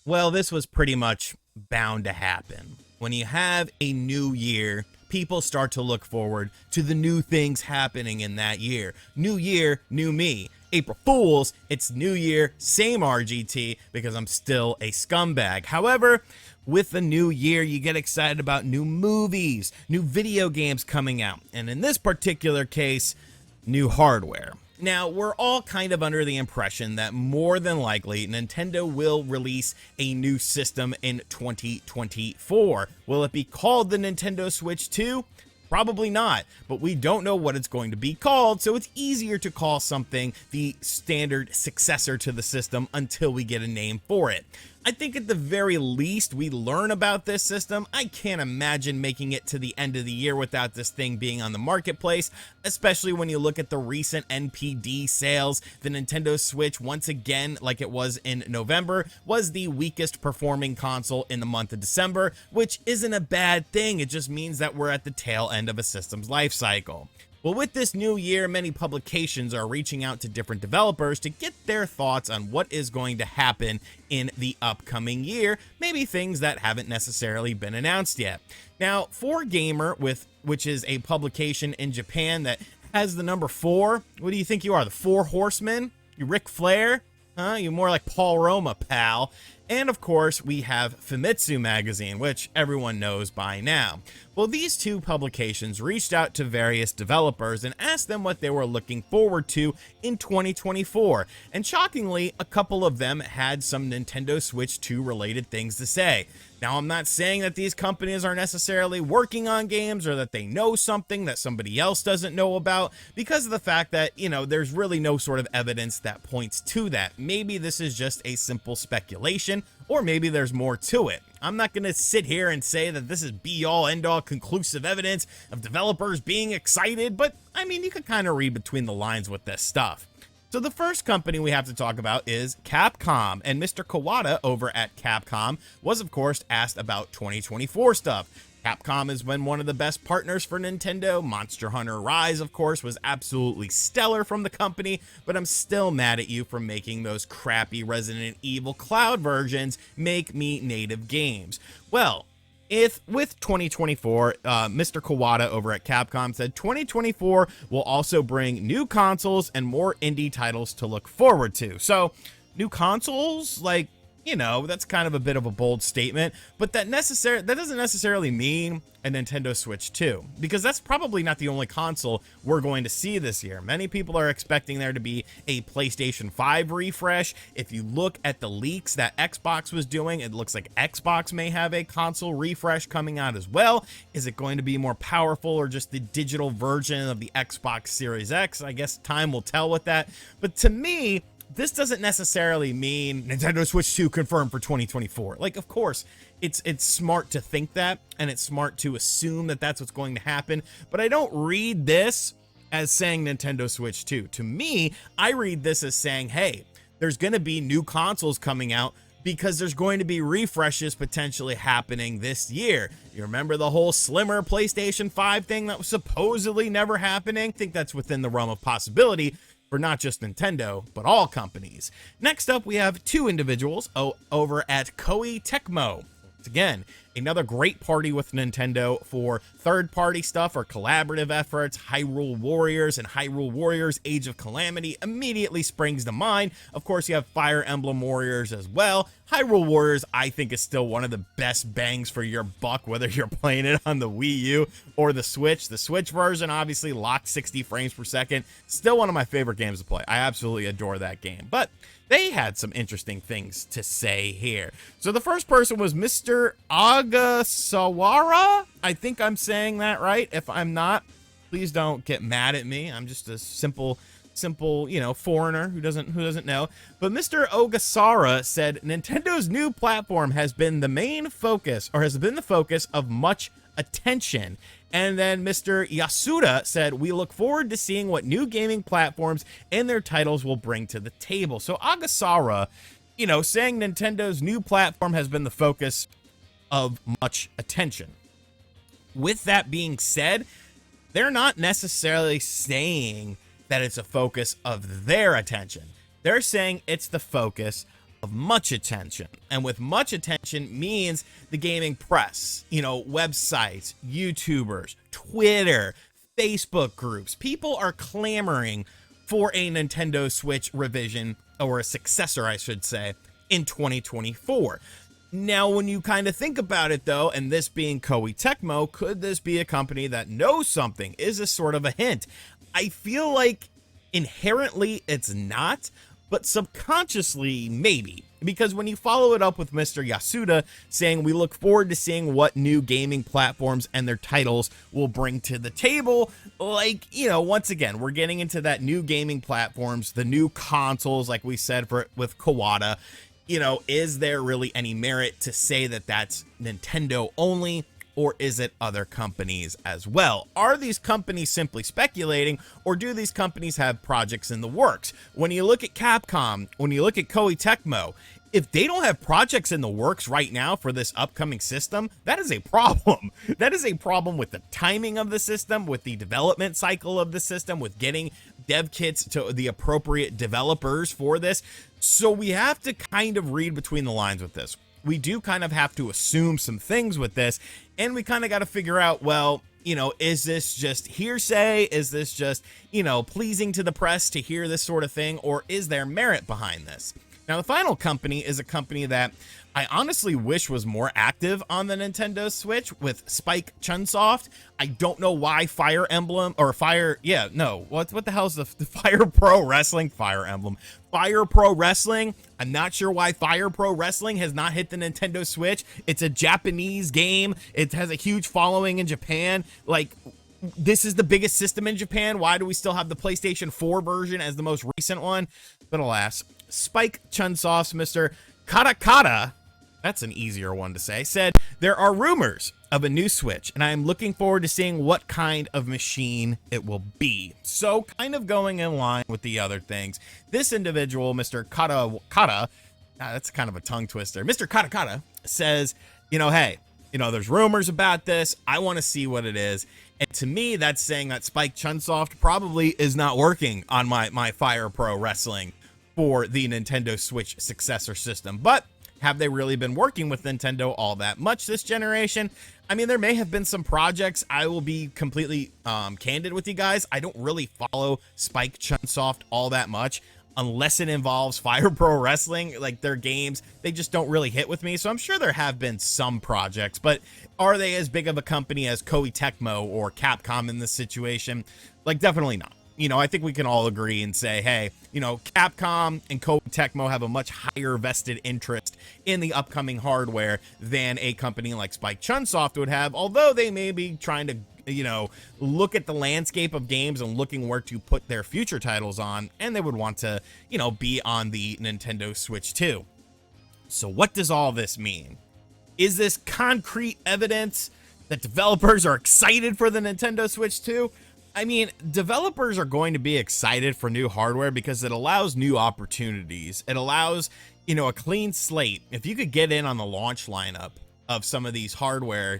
Well, this was pretty much bound to happen. When you have a new year, people start to look forward to the new things happening in that year. New year, new me. April Fools, it's new year, same RGT, because I'm still a scumbag. However, with the new year, you get excited about new movies, new video games coming out, and in this particular case, new hardware. Now, we're all kind of under the impression that more than likely Nintendo will release a new system in 2024. Will it be called the Nintendo Switch 2? Probably not, but we don't know what it's going to be called, so it's easier to call something the standard successor to the system until we get a name for it. I think at the very least we learn about this system. I can't imagine making it to the end of the year without this thing being on the marketplace, especially when you look at the recent NPD sales. The Nintendo Switch, once again, like it was in November, was the weakest performing console in the month of December, which isn't a bad thing. It just means that we're at the tail end of a system's life cycle. Well, with this new year, many publications are reaching out to different developers to get their thoughts on what is going to happen in the upcoming year, maybe things that haven't necessarily been announced yet. Now, 4Gamer, which is a publication in Japan that has the number 4, what do you think you are, the 4 Horsemen? You Ric Flair? Huh? You're more like Paul Roma, pal. And of course, we have Famitsu magazine, which everyone knows by now. Well, these two publications reached out to various developers and asked them what they were looking forward to in 2024. And shockingly, a couple of them had some Nintendo Switch 2 related things to say. Now, I'm not saying that these companies are necessarily working on games or that they know something that somebody else doesn't know about, because of the fact that, there's really no sort of evidence that points to that. Maybe this is just a simple speculation, or maybe there's more to it. I'm not going to sit here and say that this is be-all, end-all conclusive evidence of developers being excited, but I mean, you can kind of read between the lines with this stuff. So the first company we have to talk about is Capcom, and Mr. Kawada over at Capcom was of course asked about 2024 stuff. Capcom has been one of the best partners for Nintendo. Monster Hunter Rise, of course, was absolutely stellar from the company, but I'm still mad at you for making those crappy Resident Evil Cloud versions make me native games. Well, with 2024, Mr. Kawada over at Capcom said 2024 will also bring new consoles and more indie titles to look forward to. So, new consoles, like, that's kind of a bit of a bold statement, but that doesn't necessarily mean a Nintendo Switch 2, because that's probably not the only console we're going to see this year. Many people are expecting there to be a PlayStation 5 refresh. If you look at the leaks that Xbox was doing, it looks like Xbox may have a console refresh coming out as well. Is it going to be more powerful or just the digital version of the Xbox Series X? I guess time will tell with that. But to me, this doesn't necessarily mean Nintendo Switch 2 confirmed for 2024. Like, of course, it's smart to think that, and it's smart to assume that that's what's going to happen, but I don't read this as saying Nintendo Switch 2. To me, I read this as saying, hey, there's going to be new consoles coming out because there's going to be refreshes potentially happening this year. You remember the whole slimmer PlayStation 5 thing that was supposedly never happening? I think that's within the realm of possibility for not just Nintendo, but all companies. Next up, we have two individuals over at Koei Techmo. Again, another great party with Nintendo for third-party stuff or collaborative efforts. Hyrule Warriors and Hyrule Warriors Age of Calamity immediately springs to mind. Of course, you have Fire Emblem Warriors as well. Hyrule Warriors, I think, is still one of the best bangs for your buck, whether you're playing it on the Wii U or the Switch. The Switch version, obviously, locked 60 frames per second. Still one of my favorite games to play. I absolutely adore that game. But they had some interesting things to say here. So the first person was Mr. Ogasawara. I think I'm saying that right. If I'm not, please don't get mad at me. I'm just a simple, foreigner who doesn't know. But Mr. Ogasawara said Nintendo's new platform has been the focus of much attention. And then Mr. Yasuda said, we look forward to seeing what new gaming platforms and their titles will bring to the table. So Ogasawara, saying Nintendo's new platform has been the focus of much attention. With that being said, they're not necessarily saying that it's a focus of their attention. They're saying it's the focus of much attention. And with much attention means the gaming press, websites, YouTubers, Twitter, Facebook groups. People are clamoring for a Nintendo Switch revision, or a successor, I should say, in 2024. Now, when you kind of think about it, though, and this being Koei Tecmo, could this be a company that knows something? Is this sort of a hint? I feel like inherently it's not, but subconsciously maybe. Because when you follow it up with Mr. Yasuda saying we look forward to seeing what new gaming platforms and their titles will bring to the table, once again, we're getting into that new gaming platforms, the new consoles, like we said with Kawada. Is there really any merit to say that that's Nintendo only, or is it other companies as well? Are these companies simply speculating, or do these companies have projects in the works? When you look at Capcom, when you look at Koei Tecmo, if they don't have projects in the works right now for this upcoming system, that is a problem. That is a problem with the timing of the system, with the development cycle of the system, with getting dev kits to the appropriate developers for this. So we have to kind of read between the lines with this. We do kind of have to assume some things with this, and we kind of got to figure out, well, is this just hearsay? Is this just, pleasing to the press to hear this sort of thing, or is there merit behind this? Now, the final company is a company that I honestly wish was more active on the Nintendo Switch, with Spike Chunsoft. I don't know why Fire Emblem, or Fire, yeah, no, what the hell is the Fire Pro Wrestling? Fire Emblem. Fire Pro Wrestling. I'm not sure why Fire Pro Wrestling has not hit the Nintendo Switch. It's a Japanese game. It has a huge following in Japan. This is the biggest system in Japan. Why do we still have the PlayStation 4 version as the most recent one? But alas, Spike Chunsoft's Mr. Katakata, that's an easier one to say, said, there are rumors of a new Switch, and I am looking forward to seeing what kind of machine it will be. So, kind of going in line with the other things, this individual, Mr. Kata, that's kind of a tongue twister, Mr. Katakata says, hey, there's rumors about this. I want to see what it is. And to me, that's saying that Spike Chunsoft probably is not working on my Fire Pro Wrestling for the Nintendo Switch successor system. But have they really been working with Nintendo all that much this generation? I mean, there may have been some projects. I will be completely candid with you guys. I don't really follow Spike Chunsoft all that much, unless it involves Fire Pro Wrestling. Like, their games, they just don't really hit with me. So I'm sure there have been some projects, but are they as big of a company as Koei Tecmo or Capcom in this situation? Definitely not. I think we can all agree and say, hey, Capcom and Koei Tecmo have a much higher vested interest in the upcoming hardware than a company like Spike Chunsoft would have, although they may be trying to, look at the landscape of games and looking where to put their future titles on, and they would want to, be on the Nintendo Switch too. So what does all this mean? Is this concrete evidence that developers are excited for the Nintendo Switch 2? I mean, developers are going to be excited for new hardware because it allows new opportunities. It allows, a clean slate. If you could get in on the launch lineup of some of these hardware,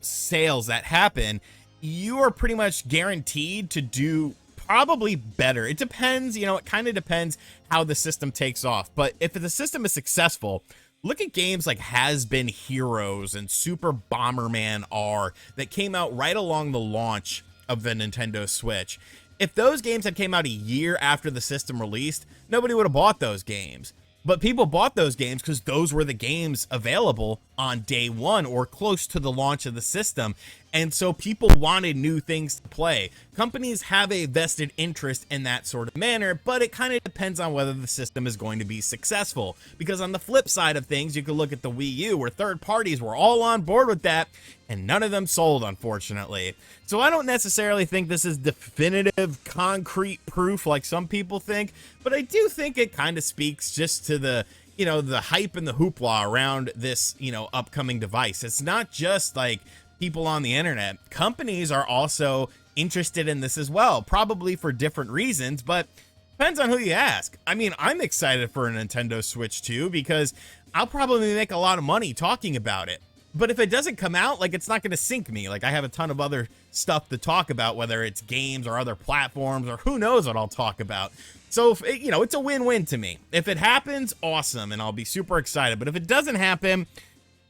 sales that happen, you are pretty much guaranteed to do probably better. It depends, it kind of depends how the system takes off. But if the system is successful, look at games like Has Been Heroes and Super Bomberman R that came out right along the launch of the Nintendo Switch. If those games had came out a year after the system released, nobody would have bought those games. But people bought those games because those were the games available on day one or close to the launch of the system. And so people wanted new things to play. Companies have a vested interest in that sort of manner, but it kind of depends on whether the system is going to be successful. Because on the flip side of things, you could look at the Wii U, where third parties were all on board with that, and none of them sold, unfortunately. So I don't necessarily think this is definitive, concrete proof like some people think, but I do think it kind of speaks just to the the hype and the hoopla around this, upcoming device. It's not just like people on the internet. Companies are also interested in this as well, probably for different reasons, but depends on who you ask. I mean, I'm excited for a Nintendo Switch 2 because I'll probably make a lot of money talking about it. But if it doesn't come out, like, it's not going to sink me. Like, I have a ton of other stuff to talk about, whether it's games or other platforms or who knows what I'll talk about. So, if it, you know, it's a win-win to me. If it happens, awesome, and I'll be super excited. But if it doesn't happen,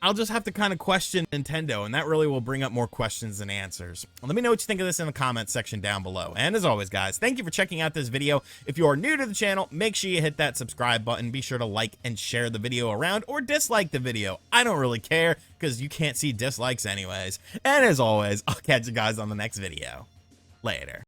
I'll just have to kind of question Nintendo, and that really will bring up more questions than answers. Let me know what you think of this in the comments section down below. And as always, guys, thank you for checking out this video. If you are new to the channel, make sure you hit that subscribe button. Be sure to like and share the video around, or dislike the video. I don't really care, because you can't see dislikes anyways. And as always, I'll catch you guys on the next video. Later.